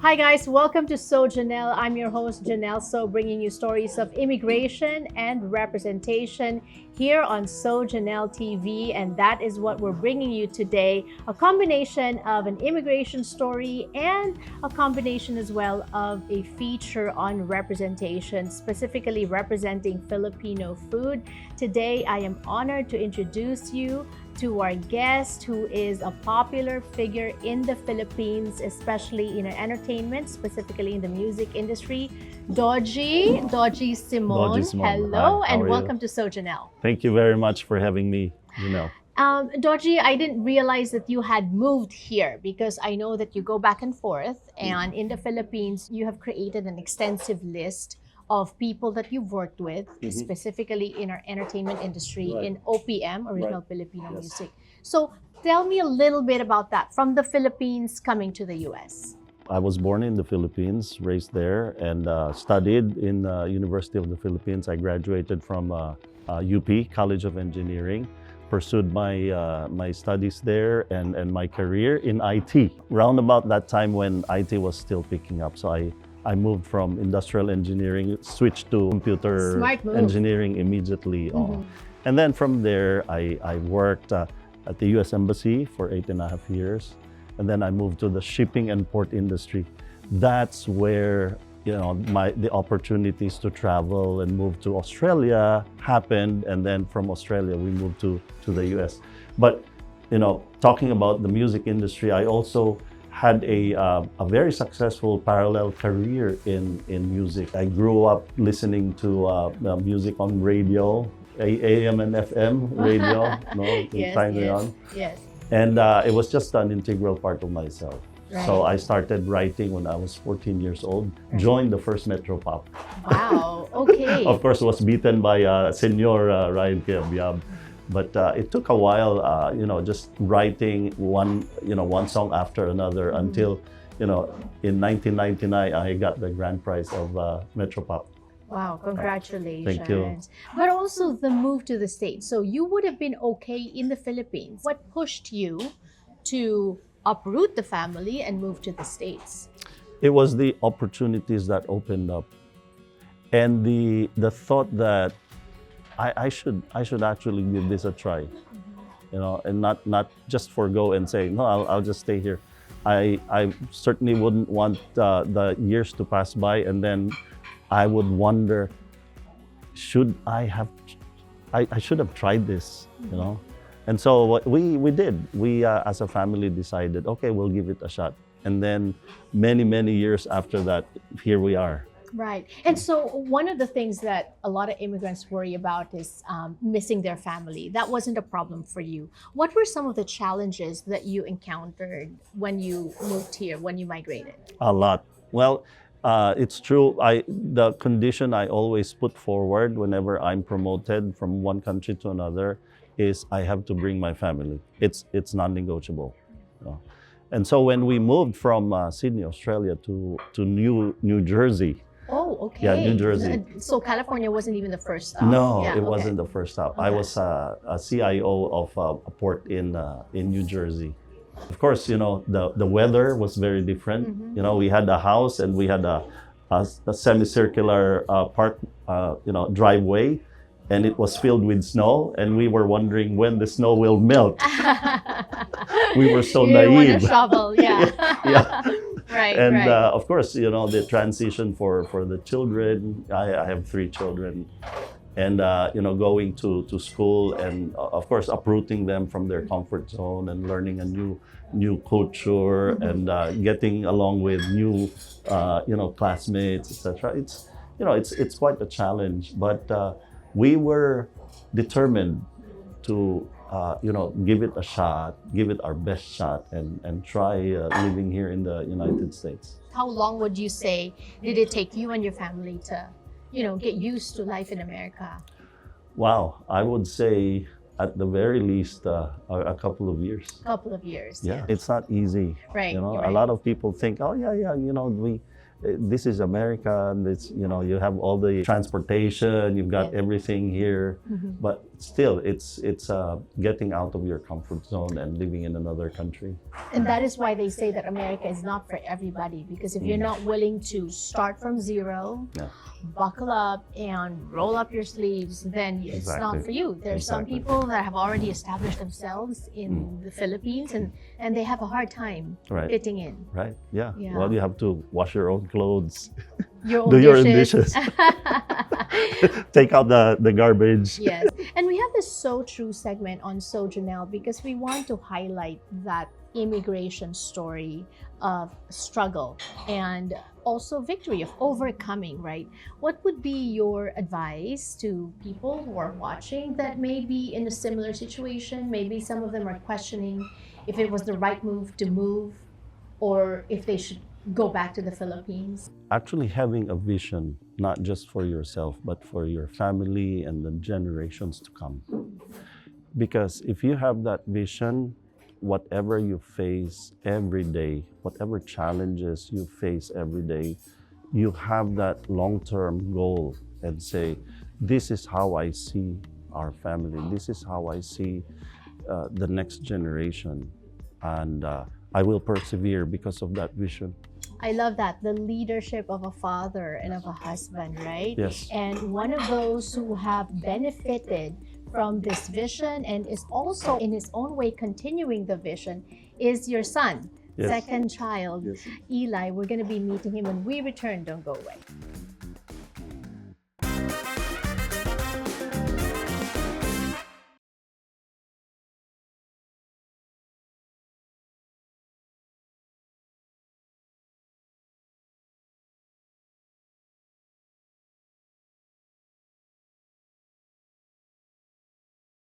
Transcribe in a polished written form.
Hi guys, welcome to So Jannelle. I'm your host Jannelle So, bringing you stories of immigration and representation here on So Jannelle TV, and that is what we're bringing you today, a combination of an immigration story and a combination as well of a feature on representation, specifically representing Filipino food. Today, I am honored to introduce you to our guest, who is a popular figure in the Philippines, especially in entertainment, specifically in the music industry, Dodjie Simon. Dodjie Simon. Hello, Hi, and how are welcome you? to So Jannelle. Thank you very much for having me, Jannelle. Dodjie, I didn't realize that you had moved here because I know that you go back and forth, and in the Philippines, you have created an extensive list of people that you've worked with, specifically in our entertainment industry, Right. in OPM, Original Right. Filipino Yes. Music. So tell me a little bit about that, from the Philippines coming to the US. I was born in the Philippines, raised there, and studied in University of the Philippines. I graduated from UP, College of Engineering, pursued my studies there and my career in IT. Round about that time when IT was still picking up, so I moved from industrial engineering, switched to computer Smart move. engineering immediately. And then from there, I worked at the US Embassy for 8.5 years. And then I moved to the shipping and port industry. That's where the opportunities to travel and move to Australia happened. And then from Australia, we moved to the US. But talking about the music industry, I also had a very successful parallel career in music. I grew up listening to music on radio, AM and FM radio, Yes. and it was just an integral part of myself. Right. So I started writing when I was 14 years old, joined the first Metro Pop. Wow, okay. Of course, was beaten by Senor Ryan Kiabiab. But it took a while, just writing one song after another until, in 1999, I got the grand prize of Metro Pop. Wow, congratulations. Thank you. But also the move to the States. So you would have been okay in the Philippines. What pushed you to uproot the family and move to the States? It was the opportunities that opened up, and the thought that I should actually give this a try, and not just forgo and say no, I'll just stay here. I certainly wouldn't want the years to pass by, and then I would wonder, should I should have tried this, And so what we did, we as a family decided, okay, we'll give it a shot. And then many years after that, here we are. Right. And so one of the things that a lot of immigrants worry about is missing their family. That wasn't a problem for you. What were some of the challenges that you encountered when you moved here, when you migrated? A lot. Well, it's true. The condition I always put forward whenever I'm promoted from one country to another is I have to bring my family. It's non-negotiable. And so when we moved from Sydney, Australia to New Jersey. Oh, okay. Yeah, New Jersey. So California wasn't even the first stop. No, Yeah, it okay. wasn't the first stop. Okay. I was a CIO of a port in New Jersey. Of course, the weather was very different. We had a house and we had a semicircular park, driveway, and it was filled with snow, and we were wondering when the snow will melt. We were so You didn't want naive. to shovel, yeah. Yeah. Right, And right. of course, the transition for the children. I have 3 children, and going to school, and of course uprooting them from their comfort zone and learning a new culture, and getting along with new classmates, etc. It's quite a challenge, but we were determined to give it a shot, give it our best shot, and try living here in the United States. How long would you say did it take you and your family to, get used to life in America? Wow, I would say at the very least a couple of years. Couple of years. Yeah, it's not easy. Right, A right. lot of people think, oh yeah, this is America, and it's you have all the transportation, you've got everything here, but still, it's getting out of your comfort zone and living in another country. And that is why they say that America is not for everybody, because if you're not willing to start from zero, Yeah. buckle up and roll up your sleeves, then it's not Exactly. for you. There's some Exactly. people that have already established themselves in the Philippines, and they have a hard time Right. fitting in. Right? Yeah. Yeah. Well, you have to wash your own clothes, Your own do your own dishes. dishes, take out the garbage. Yes. And we have this So True segment on So Jannelle because we want to highlight that immigration story of struggle and also victory, of overcoming, right? What would be your advice to people who are watching that may be in a similar situation? Maybe some of them are questioning if it was the right move to move or if they should go back to the Philippines. Actually, having a vision, not just for yourself, but for your family and the generations to come. Because if you have that vision, whatever you face every day, whatever challenges you face every day, you have that long-term goal and say, this is how I see our family, this is how I see the next generation, and I will persevere because of that vision. I love that, the leadership of a father and of a husband, right? Yes. And one of those who have benefited from this vision and is also in his own way continuing the vision is your son, Yes. second child, Yes. Eli. We're going to be meeting him when we return. Don't go away.